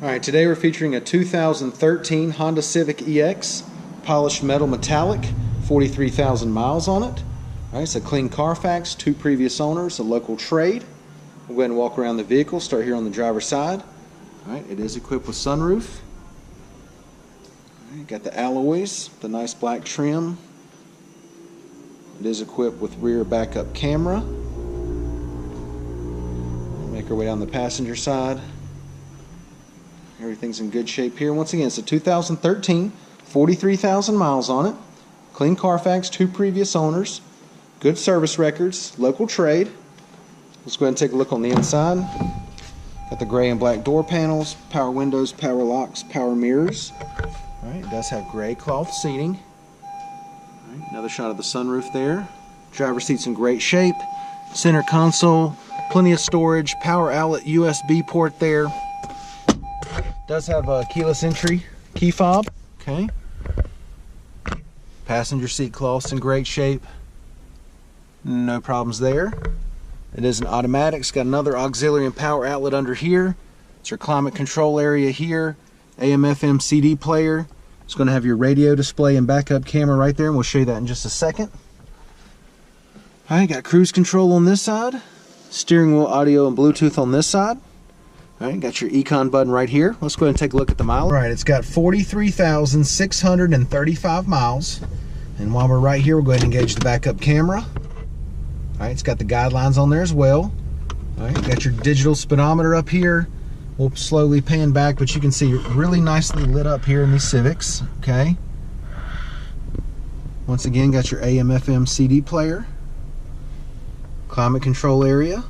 Alright, today we're featuring a 2013 Honda Civic EX, polished metal metallic, 43,000 miles on it. Alright, it's a clean Carfax, 2 previous owners, a local trade. We'll go ahead and walk around the vehicle, start here on the driver's side. Alright, it is equipped with sunroof. Alright, got the alloys, the nice black trim. It is equipped with rear backup camera. Make our way down the passenger side. Everything's in good shape here. Once again, it's a 2013, 43,000 miles on it. Clean Carfax, 2 previous owners. Good service records, local trade. Let's go ahead and take a look on the inside. Got the gray and black door panels, power windows, power locks, power mirrors. All right, it does have gray cloth seating. All right, another shot of the sunroof there. Driver's seat's in great shape. Center console, plenty of storage, power outlet USB port there. Does have a keyless entry key fob. Okay. Passenger seat cloth's in great shape. No problems there. It is an automatic. It's got another auxiliary and power outlet under here. It's your climate control area here. AM/FM CD player. It's going to have your radio display and backup camera right there, and we'll show you that in just a second. Alright, got cruise control on this side. Steering wheel audio and Bluetooth on this side. Alright, got your econ button right here. Let's go ahead and take a look at the mileage. Alright, it's got 43,635 miles. And while we're right here, we'll go ahead and engage the backup camera. Alright, it's got the guidelines on there as well. Alright, got your digital speedometer up here. We'll slowly pan back, but you can see really nicely lit up here in these Civics. Okay. Once again, got your AM/FM CD player. Climate control area.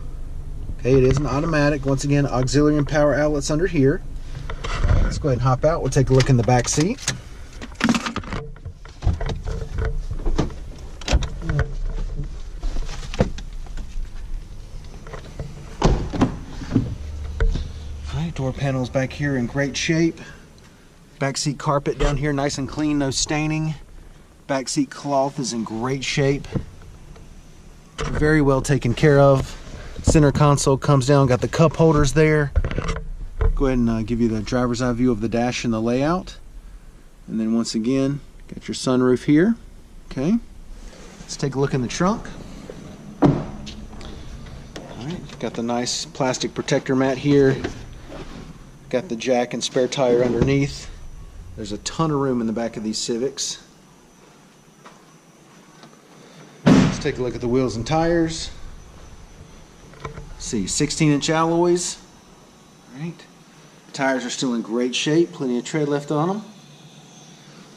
Okay, it is an automatic. Once again, auxiliary and power outlets under here. Right, let's go ahead and hop out. We'll take a look in the back seat. Alright, door panels back here in great shape. Back seat carpet down here nice and clean, no staining. Back seat cloth is in great shape. Very well taken care of. Center console comes down, got the cup holders there. Go ahead and give you the driver's eye view of the dash and the layout. And then once again, got your sunroof here. Okay, let's take a look in the trunk. Alright, got the nice plastic protector mat here. Got the jack and spare tire underneath. There's a ton of room in the back of these Civics. Let's take a look at the wheels and tires. See, 16-inch alloys. Alright. Tires are still in great shape, plenty of tread left on them.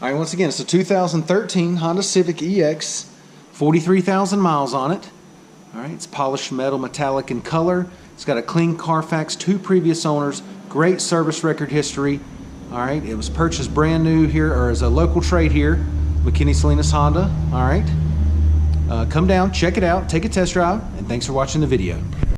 Alright, once again, it's a 2013 Honda Civic EX, 43,000 miles on it. Alright, it's polished metal metallic in color. It's got a clean Carfax, 2 previous owners, great service record history. Alright, it was purchased brand new here, or as a local trade here, McKenney, Salinas, Honda. Alright, come down, check it out, take a test drive, and thanks for watching the video.